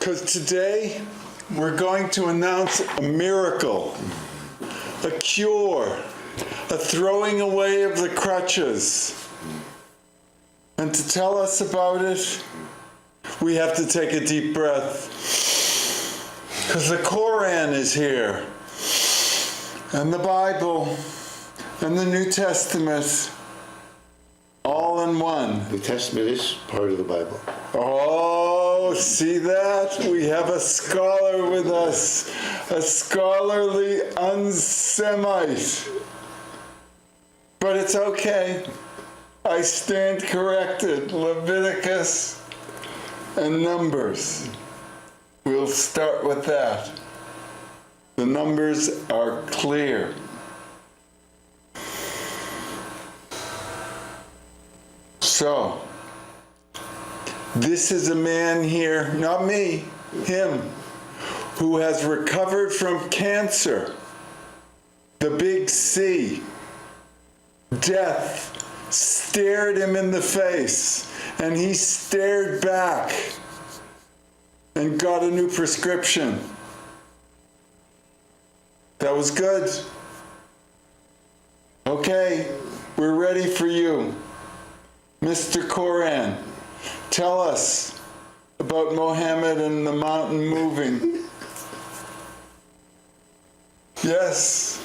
Because today we're going to announce a miracle, a cure, a throwing away of the crutches. And to tell us about it, we have to take a deep breath. Because the Koran is here, and the Bible, and the New Testament, all in one. The Testament is part of the Bible. Oh, see that? We have a scholar with us, a scholarly unsemite. But it's okay. I stand corrected. Leviticus and Numbers. We'll start with that. The numbers are clear. So, this is a man here, not me, him, who has recovered from cancer, the big C. Death stared him in the face, and he stared back and got a new prescription. That was good. Okay, we're ready for you. Mr. Koran, tell us about Mohammed and the mountain moving. Yes.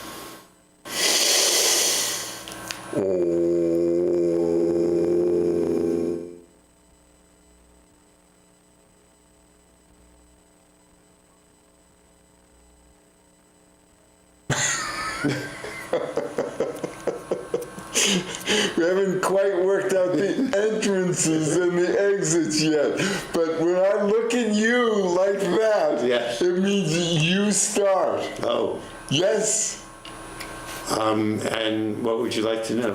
We haven't quite worked out the entrances and the exits yet, but when I look at you like that, yes, it means you start. Oh. Yes. And what would you like to know?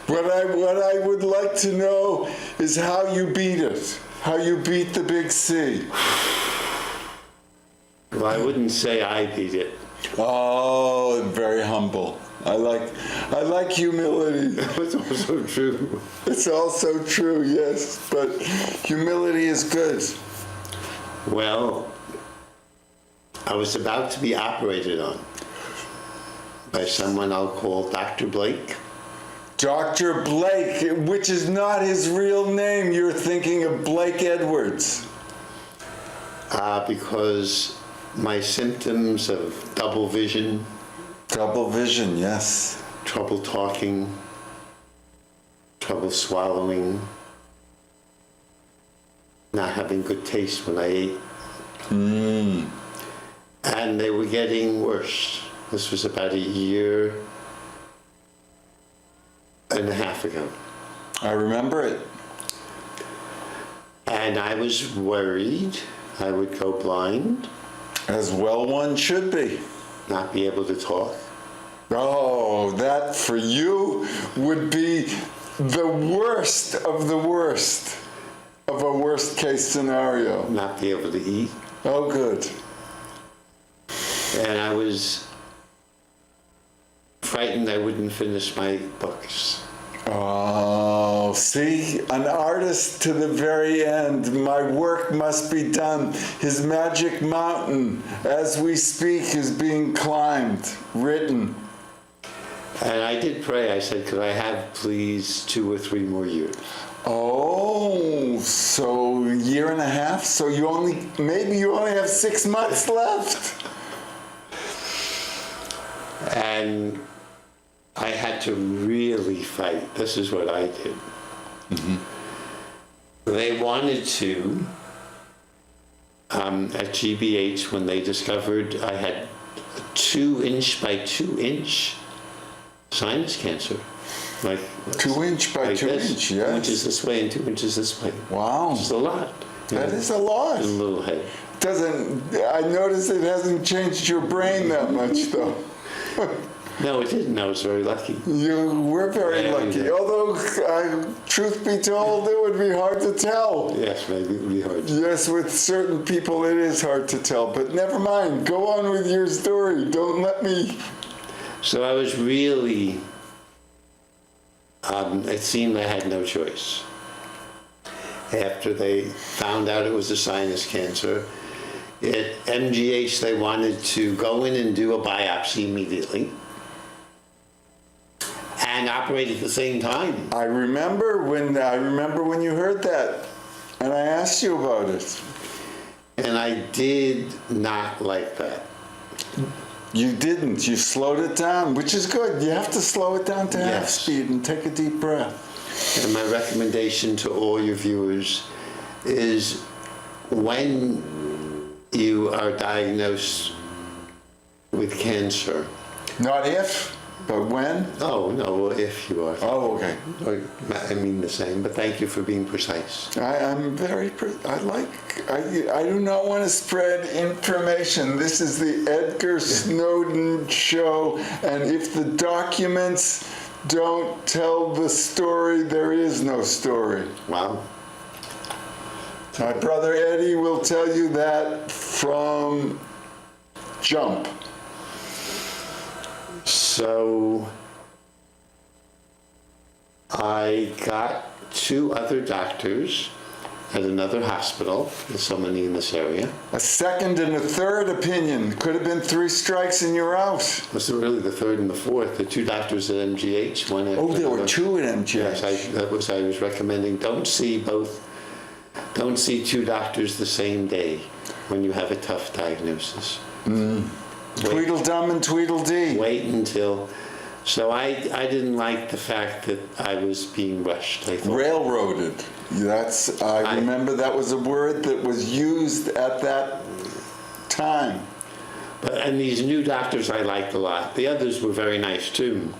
What I would like to know is how you beat it, how you beat the big C. Well, I wouldn't say I beat it. Oh, very humble. I like humility. It's also true. It's also true, yes, but humility is good. Well, I was about to be operated on by someone I'll call Dr. Blake. Dr. Blake, which is not his real name. You're thinking of Blake Edwards. Because my symptoms of double vision. Double vision, yes. Trouble talking, trouble swallowing, not having good taste when I ate. And they were getting worse. This was about 1.5 years ago. I remember it. And I was worried I would go blind. As well one should be. Not be able to talk. Oh, that for you would be the worst of the worst of a worst case scenario. Not be able to eat. Oh, good. And I was frightened I wouldn't finish my books. Oh, see, an artist to the very end. My work must be done. His magic mountain, as we speak, is being climbed, written. And I did pray. I said, could I have, please, 2 or 3 more years? Oh, so 1.5 years? So maybe you only have 6 months left. And I had to really fight. This is what I did. Mm-hmm. They wanted to, at GBH, when they discovered I had a 2-inch by 2-inch sinus cancer. Like 2 inch by 2 inch, yes. 2 inches this way and 2 inches this way. Wow. It's a lot. That is a lot. In a little head. I notice it hasn't changed your brain that much, though. No, it didn't. I was very lucky. You were very lucky. Although, truth be told, it would be hard to tell. Yes, maybe it would be hard. Yes, with certain people it is hard to tell. But never mind. Go on with your story. Don't let me... So I was really... it seemed I had no choice. After they found out it was a sinus cancer, At MGH, they wanted to go in and do a biopsy immediately and operate at the same time. I remember when you heard that, and I asked you about it. And I did not like that. You didn't. You slowed it down, which is good. You have to slow it down to half Yes. speed and take a deep breath. And my recommendation to all your viewers is when you are diagnosed with cancer, Not if, but when. oh no, if you are. Oh, okay. Or, I mean the same, but thank you for being precise. I'm very. I do not want to spread information. This is the Edgar Snowden show, and if the documents don't tell the story, there is no story. Wow. My brother Eddie will tell you that from jump. So I got 2 other doctors at another hospital. There's so many in this area. A second and a third opinion. Could have been 3 strikes and you're out. Was it really the 3rd and the 4th? The 2 doctors at MGH. One after Oh, there were another. 2 at MGH. Yes, I was recommending don't see 2 doctors the same day when you have a tough diagnosis. Tweedledum and Tweedledee. Wait until. So I didn't like the fact that I was being rushed. I thought, Railroaded. I remember that was a word that was used at that time. and these new doctors I liked a lot. The others were very nice too.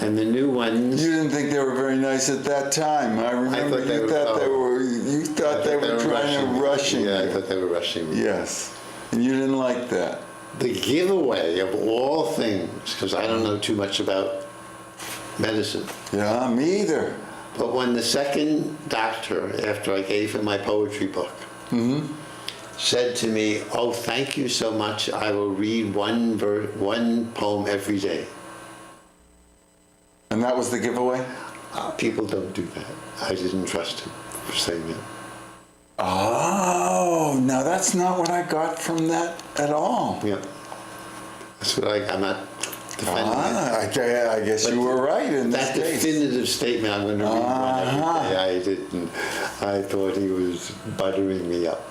And the new ones. You didn't think they were very nice at that time. I remember you thought they were trying to rush you. Yeah, I thought they were rushing me. Yes. And you didn't like that. The giveaway of all things, because I don't know too much about medicine. Yeah, me either. But when the second doctor, after I gave him my poetry book, said to me, "Oh, thank you so much. I will read one poem every day." And that was the giveaway? People don't do that. I didn't trust him for saying that. Oh, now that's not what I got from that at all. Yeah. That's what I'm not defending it. I guess you were right in this That case. definitive statement, I'm going to read one every day. I didn't. I thought he was buttering me up.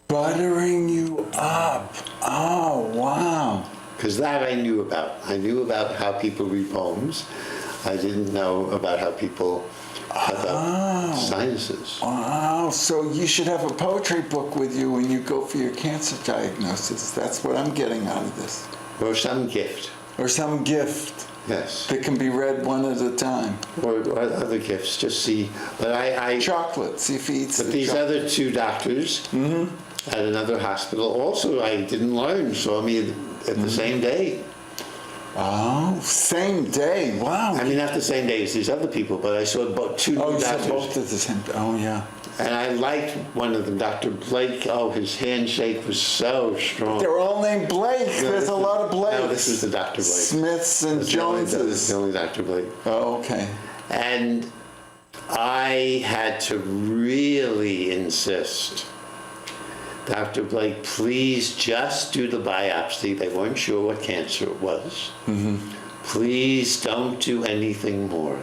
Buttering you up. Oh, wow. Because that I knew about. I knew about how people read poems. I didn't know about how people have sinuses. Wow, so you should have a poetry book with you when you go for your cancer diagnosis. That's what I'm getting out of this. Or some gift. Or some gift Yes. that can be read one at a time. Or other gifts. Just see. But I Chocolate, see if he eats but the these chocolate. other 2 doctors at another hospital also I didn't learn, saw me at the same day. Oh, same day, wow. I mean, not the same day as these other people, but I saw both 2 new you said doctors. both at the same time. Oh, yeah. And I liked one of them, Dr. Blake. Oh, his handshake was so strong. They're all named Blake. There's a lot of Blakes. No, this is the Dr. Blake. Smiths and That's Joneses. the only Dr. Blake. Oh, okay. And I had to really insist, Dr. Blake, please just do the biopsy. They weren't sure what cancer it was. Please don't do anything more.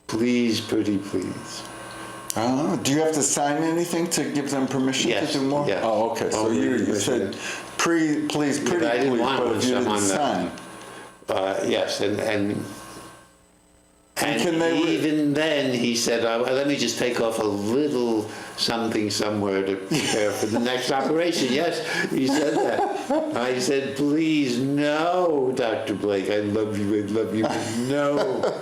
Please, pretty please. Do you have to sign anything to give them permission Yes, to do more? yeah. Oh, okay. So you said, please, pretty but I didn't please, want but one, if you so didn't I'm sign. Yes, and can they even then he said, let me just take off a little something somewhere to prepare for the next operation. Yes, he said that. I said, please, no, Dr. Blake, I love you, but no.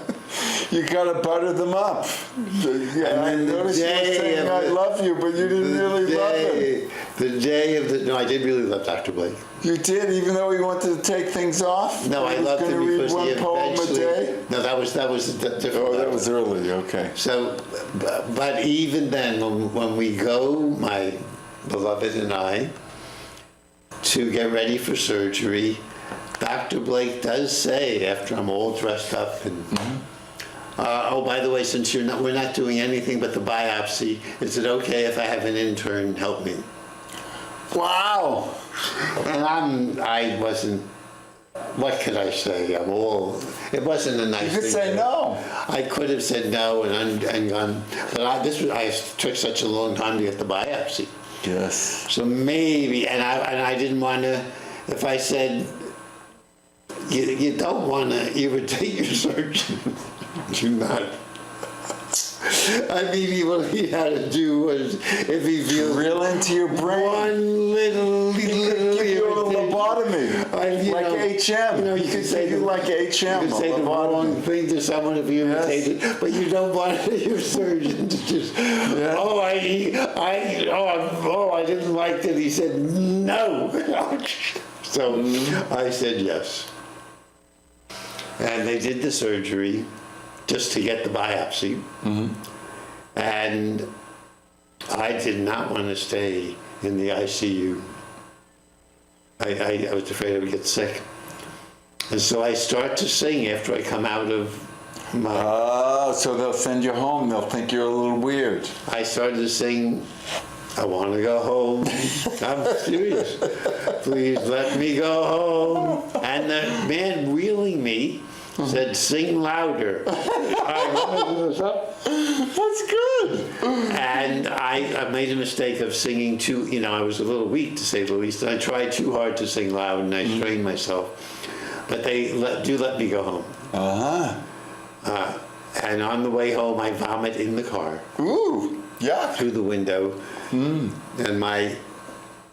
You gotta butter them up. Yeah, I then the noticed you were day saying of I the- love you, but you didn't really love him. The day of the, no, I did really love Dr. Blake. You did, even though he wanted to take things off? No, I He was loved gonna him read because one he poem a eventually, day? no, that was a different Oh, that level. was early, okay. So, but even then, when we go, my beloved and I, to get ready for surgery, Dr. Blake does say, after I'm all dressed up, and oh, by the way, since we're not doing anything but the biopsy, is it okay if I have an intern help me? Wow. And I wasn't, what could I say? It wasn't a nice You thing. could say to- no. I could have said no and gone, but I took such a long time to get the biopsy. Yes. So maybe, and I didn't want to, if I said, you don't want to irritate your surgeon, do not. I mean, what he had to do was, if he feels Drill into your brain. one little Give you a irritation, lobotomy. Like HM. You know, you could say like HM. You could say the wrong thing to someone if you irritated, but you don't want your surgeon to just, Yeah. I didn't like that. He said no. So I said yes. And they did the surgery just to get the biopsy. And I did not want to stay in the ICU. I was afraid I would get sick. And so I start to sing after I come out of my... Oh, so they'll send you home. They'll think you're a little weird. I started to sing, I want to go home. I'm serious. Please let me go home. And the man wheeling me said, sing louder. That's good. And I made a mistake of singing too, I was a little weak to say the least. I tried too hard to sing loud and I strained myself. But they do let me go home. Uh-huh. And on the way home, I vomit in the car Ooh, yeah. through the window. And my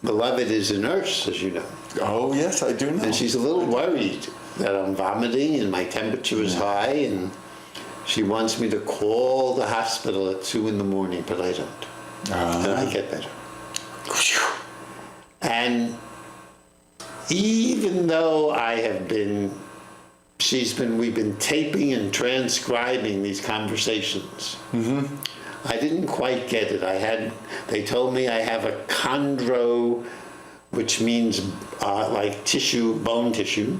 beloved is a nurse, as you know. Oh, yes, I do know. And she's a little worried that I'm vomiting and my temperature is high, and she wants me to call the hospital at 2 in the morning, but I don't. And I get better. And even though we've been taping and transcribing these conversations. I didn't quite get it. They told me I have a chondro, which means like tissue, bone tissue.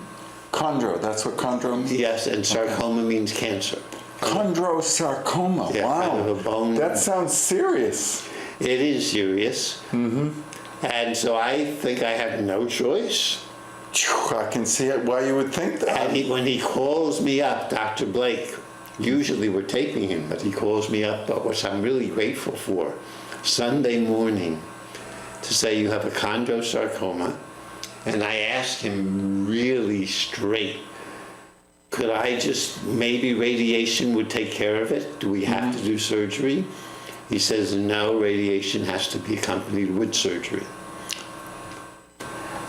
Chondro, that's what chondro means? Yes, and sarcoma means cancer. Chondrosarcoma, Yeah, wow. kind of a bone. That sounds serious. It is serious. And so I think I have no choice. I can see it why you would think that. And when he calls me up, Dr. Blake, usually we're taping him, but he calls me up, which I'm really grateful for, Sunday morning, to say you have a chondrosarcoma. And I asked him really straight, could I just, maybe radiation would take care of it? Do we have to do surgery? He says, no, radiation has to be accompanied with surgery.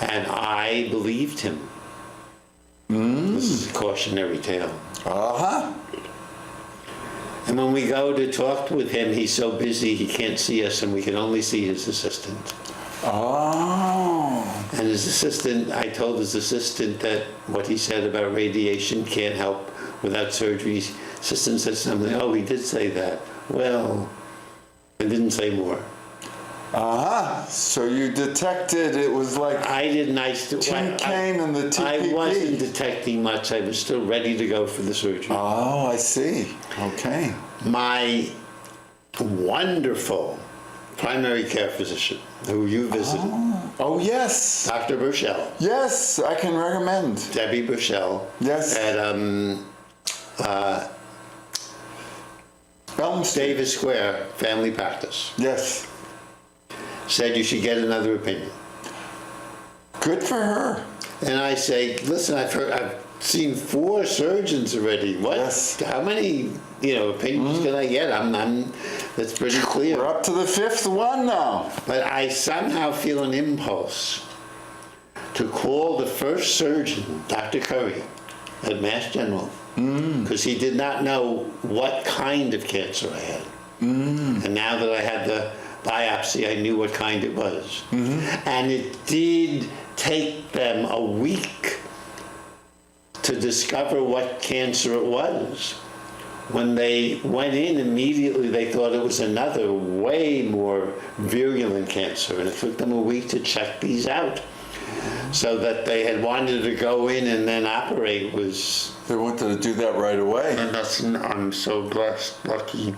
And I believed him. This is a cautionary tale. Uh-huh. And when we go to talk with him, he's so busy he can't see us, and we can only see his assistant. Oh. And his assistant, I told his assistant that what he said about radiation can't help without surgery. His assistant said something, oh, he did say that. Well, I didn't say more. Uh-huh. So you detected it was like tin cane and the TPP. I wasn't detecting much. I was still ready to go for the surgery. Oh, I see. Okay. My wonderful primary care physician who you visited, Oh, yes. Dr. Burchell, Yes, I can recommend. Debbie Burchell, Yes. at Elm Street. Davis Square Family Practice, Yes. said you should get another opinion. Good for her. And I say, listen, I've seen 4 surgeons already. What? Yes. How many, opinions can I get? That's pretty clear. We're up to the 5th one now. But I somehow feel an impulse to call the first surgeon, Dr. Curry, at Mass General, because he did not know what kind of cancer I had. And now that I had the biopsy, I knew what kind it was. And it did take them a week to discover what cancer it was. When they went in immediately, they thought it was another way more virulent cancer, and it took them a week to check these out. So that they had wanted to go in and then operate was... They wanted to do that right away. And I'm so blessed, lucky.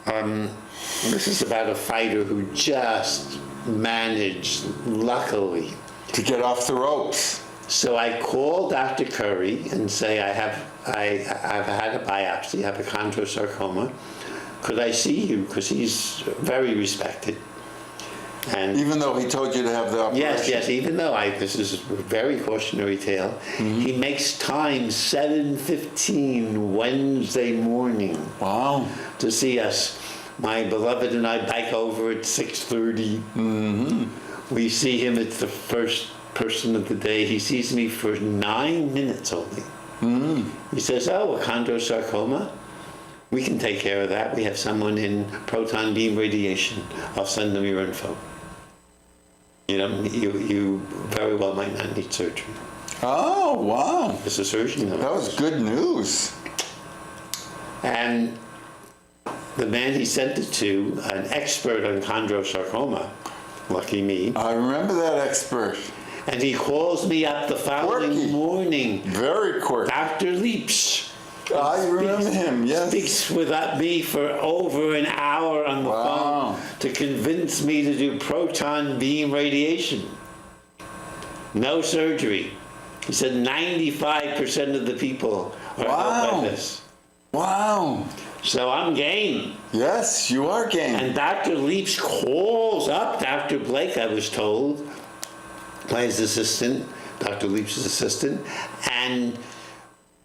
This is about a fighter who just managed, luckily. To get off the ropes. So I call Dr. Curry and say, I've had a biopsy, I have a chondrosarcoma. Could I see you? Because he's very respected. And Even though he told you to have the operation. yes, even though this is a very cautionary tale, he makes time 7:15 Wednesday morning Wow. to see us. My beloved and I bike over at 6:30. We see him, it's the first person of the day. He sees me for 9 minutes only. He says, oh, a chondrosarcoma? We can take care of that. We have someone in proton beam radiation. I'll send them your info. You very well might not need surgery. Oh, wow. It's a surgeon. That was good news. And the man he sent it to, an expert on chondrosarcoma, lucky me, I remember that expert. and he calls me up the following Quirky. morning. Very quirky. Dr. Leaps. I remember him, yes. Speaks with me for over an hour on the Wow. phone to convince me to do proton beam radiation. No surgery. He said 95% of the people are helped by Wow. this. Wow. So I'm game. Yes, you are game. And Dr. Leaps calls up Dr. Blake, I was told, by his assistant, Dr. Leaps' assistant, and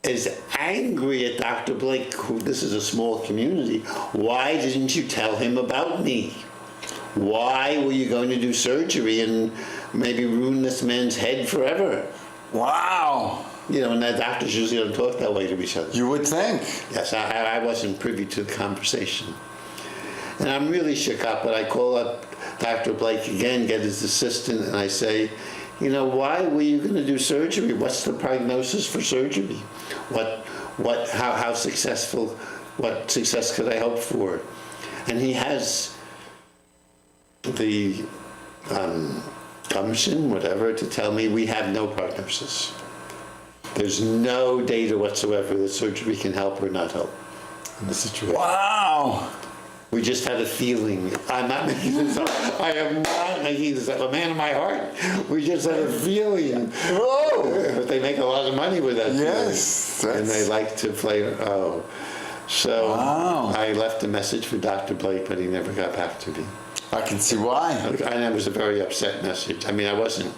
is angry at Dr. Blake, who, this is a small community. Why didn't you tell him about me? Why were you going to do surgery and maybe ruin this man's head forever? Wow. And the doctors usually don't talk that way to each other. You would think. Yes, I wasn't privy to the conversation. And I'm really shook up, but I call up Dr. Blake again, get his assistant, and I say, why were you going to do surgery? What's the prognosis for surgery? How successful, what success could I hope for? And he has the gumption, whatever, to tell me we have no prognosis. There's no data whatsoever that surgery can help or not help in the situation. Wow. We just had a feeling. I'm not making this up. I am not making this up. A man of my heart. We just had a feeling. Whoa. But they make a lot of money with that. Yes. feeling. And they like to play. So Wow. I left a message for Dr. Blake, but he never got back to me. I can see why. And it was a very upset message. I mean, I wasn't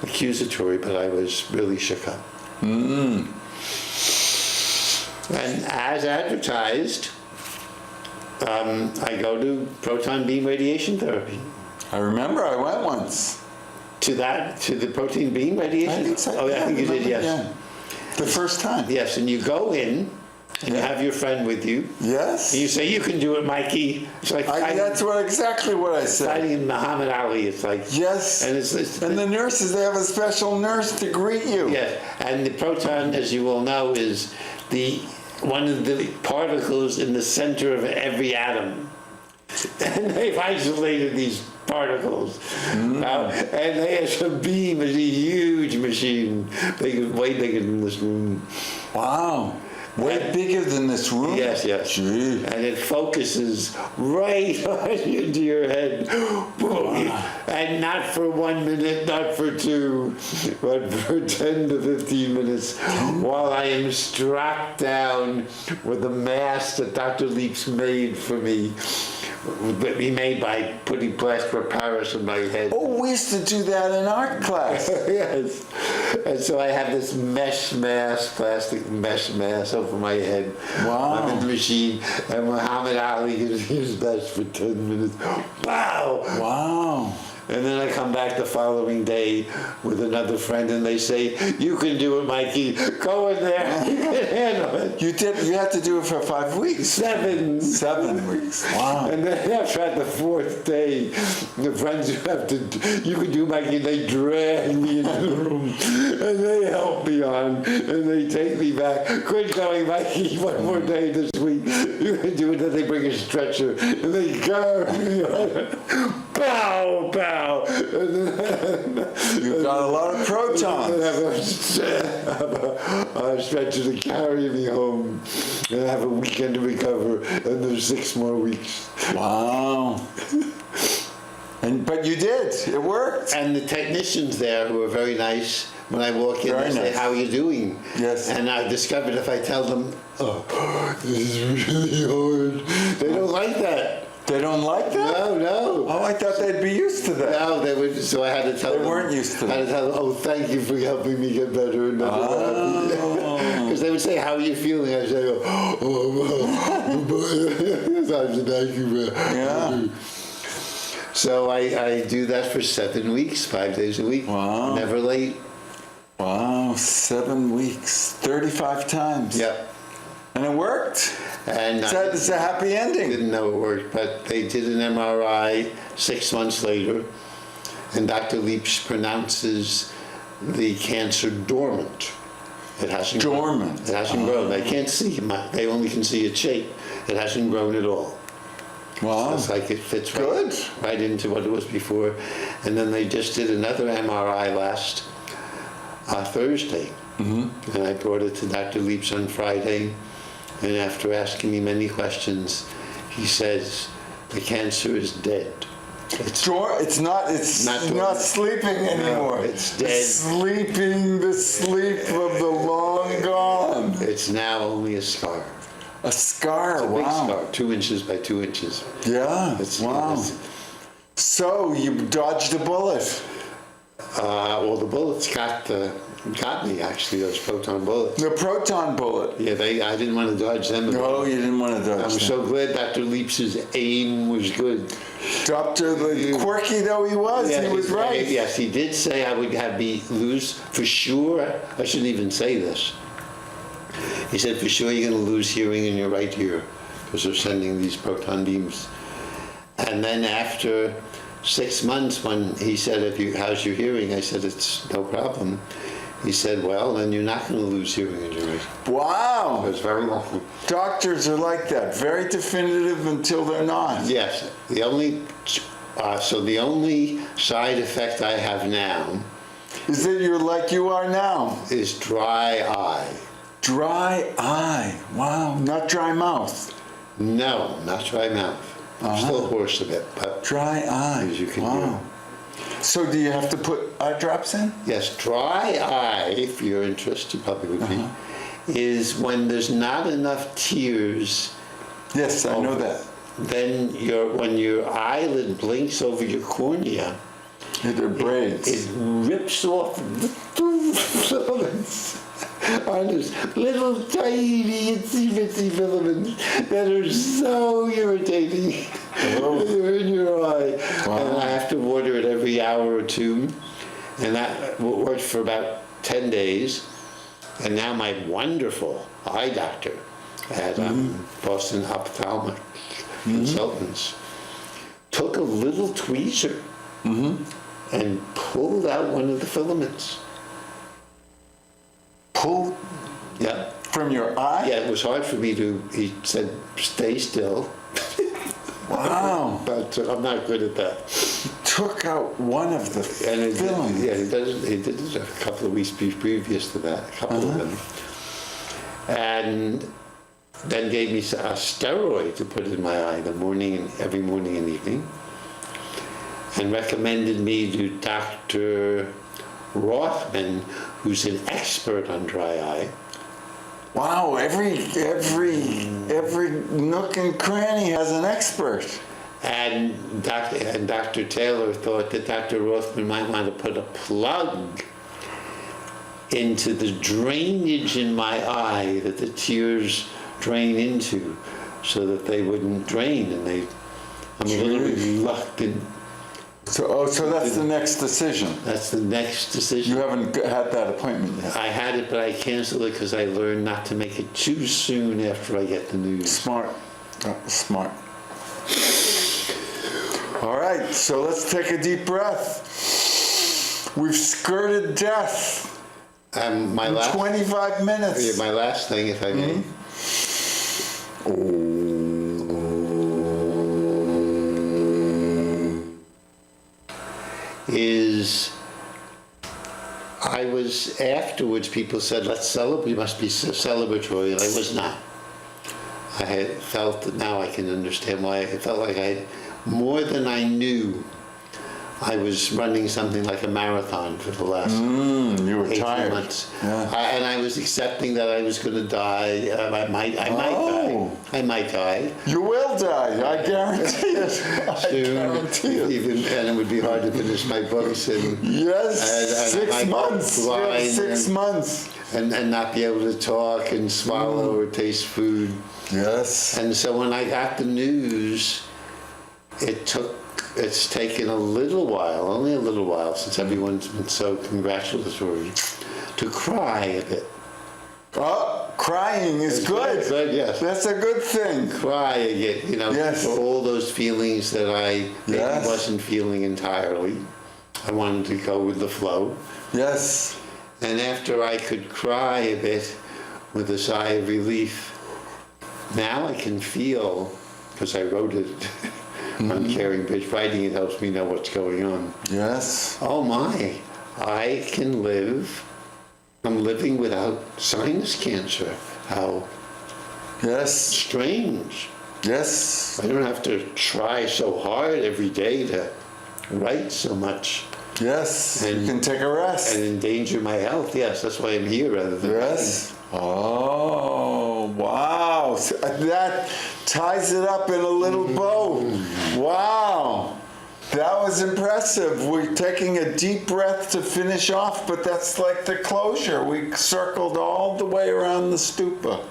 accusatory, but I was really shook up. And as advertised, I go to proton beam radiation therapy. I remember I went once. To the proton beam radiation? I think so. Oh, yeah, I think you did, yes. Yeah. The first time. Yes, and you go in, and you have your friend with you. Yes. And you say, you can do it, Mikey. It's like That's exactly what I said. fighting in Muhammad Ali. It's like, Yes. and it's And the nurses, they have a special nurse to greet you. yes. And the proton, as you all know, is one of the particles in the center of every atom. And they've isolated these particles. And they have a beam, is a huge machine, way bigger than this room. Wow. Way bigger than this room? Yes. Gee. And it focuses right into your head. And not for 1 minute, not for 2, but for 10 to 15 minutes while I am strapped down with a mask that Dr. Leaps made for me. That he made by putting plaster of Paris on my head. Oh, we used to do that in art class. Yes. And so I have this plastic mesh mask over my head. Wow. I'm in the machine, and Muhammad Ali gives his best for 10 minutes. Wow. Wow. And then I come back the following day with another friend, and they say, you can do it, Mikey. Go in there. You can handle it. You had to do it for 5 weeks. 7. 7 weeks. Wow. And then after the 4th day, the friends who have to, you can do, Mikey, they drag me into the room, and they help me on, and they take me back. Quit going, Mikey, one more day this week. You can do it. Then they bring a stretcher, and they carry me on. Pow, pow. You've got a lot of protons. I have a stretcher to carry me home, and I have a weekend to recover, and there's 6 more weeks. Wow. But you did. It worked. And the technicians there, who are very nice, when I walk in, Very they say, nice. "How are you doing?" Yes. And I discovered if I tell them, "Oh, this is really hard," they don't like that. They don't like that? No. Oh, I thought they'd be used to that. No, they would. So I had to tell They them. weren't used to I had to tell them, "Oh, thank you for helping me get better." Because they would say, "How are you feeling?" I say, "Thank you, man." Yeah. So I do that for 7 weeks, 5 days a week. Wow. Never late. Wow, 7 weeks, 35 times. Yep. And it worked. And It's a happy I ending. didn't know it worked, but they did an MRI 6 months later, and Dr. Leach pronounces the cancer dormant. It hasn't Dormant. Grown. It hasn't grown. They can't see. They only can see its shape. It hasn't grown at all. Wow. It's like it fits Good. right into what it was before. And then they just did another MRI last Thursday. Mm-hmm. And I brought it to Dr. Leach on Friday. And after asking me many questions, he says, the cancer is dead. It's not sleeping anymore. No, it's dead. Sleeping the sleep of the long gone. It's now only a scar. A scar, It's a big wow. scar, 2 inches by 2 inches. Yeah, It's- wow. it's- So you dodged a bullet. Well, the bullets got me, actually, those proton bullets. The proton bullet. Yeah, I didn't want to dodge them. No, you didn't want to dodge I'm them. so glad Dr. Leach's aim was good. Doctor, the quirky though he was, he was right. Yes, he did say I would have me lose for sure. I shouldn't even say this. He said, for sure you're going to lose hearing in your right ear because they're sending these proton beams. And then after 6 months, when he said, how's your hearing? I said, it's no problem. He said, well, then you're not going to lose hearing in your right ear. Wow. It was very lucky. Doctors are like that, very definitive until they're not. Yes, the only side effect I have now Is that you're like you are now? is dry eye. Dry eye. Wow. Not dry mouth. No, not dry mouth. I'm still hoarse a bit, but Dry eye. as you can wow. So do you have to put eye drops in? yes, dry eye, if you're interested, you probably would be, is when there's not enough tears. Yes, I know that. Then when your eyelid blinks over your cornea, They're braids. it rips off the filaments. On this little tiny itsy bitsy filaments that are so irritating. They're in your eye. Wow. And I have to water it every hour or two. And that worked for about 10 days. And now my wonderful eye doctor at Boston Ophthalmic Consultants took a little tweezer and pulled out one of the filaments. Pull Yeah. from your eye? Yeah, it was hard for me to, he said, stay still. Wow. But I'm not good at that. Took out one of the And filaments. he did it a couple of weeks previous to that, a couple of them. And then gave me a steroid to put in my eye every morning and evening. And recommended me to Dr. Rothman, who's an expert on dry eye. Wow, every nook and cranny has an expert. And Dr. Taylor thought that Dr. Rothman might want to put a plug into the drainage in my eye that the tears drain into, so that they wouldn't drain. And I'm a little reluctant. So that's the next decision. That's the next decision. You haven't had that appointment yet. I had it, but I canceled it because I learned not to make it too soon after I get the news. Smart. Smart. All right, so let's take a deep breath. We've skirted death. My in last 25 minutes. my last thing, if I may. Is I was afterwards, people said, let's celebrate, you must be celebratory, and I was not. I had felt that now I can understand why. I felt like I had more than I knew I was running something like a marathon for the last You were 18 tired. months. Yeah. And I was accepting that I was going to die. I might Oh. die. I might die. You will die, I guarantee it. I Soon. guarantee it. And it would be hard to finish my books and Yes, and 6 I months. You have blind 6 and- months. and not be able to talk and swallow or taste food. Yes. And so when I got the news, it's taken a little while, only a little while, since everyone's been so congratulatory, to cry a bit. Oh, crying is good. Good, yes. That's a good thing. Cry again, Yes. for all those feelings that I maybe Yes. wasn't feeling entirely. I wanted to go with the flow. Yes. And after I could cry a bit with a sigh of relief, now I can feel, because I wrote it on Caring Bitch, writing it helps me know what's going on. Yes. Oh my, I can live. I'm living without sinus cancer. How Yes. strange. Yes. I don't have to try so hard every day to write so much Yes. And- You can take a rest. and endanger my health. Yes, that's why I'm here rather than Yes. Oh, wow. So that ties it up in a little bow. Wow. That was impressive. We're taking a deep breath to finish off, but that's like the closure. We circled all the way around the stupa.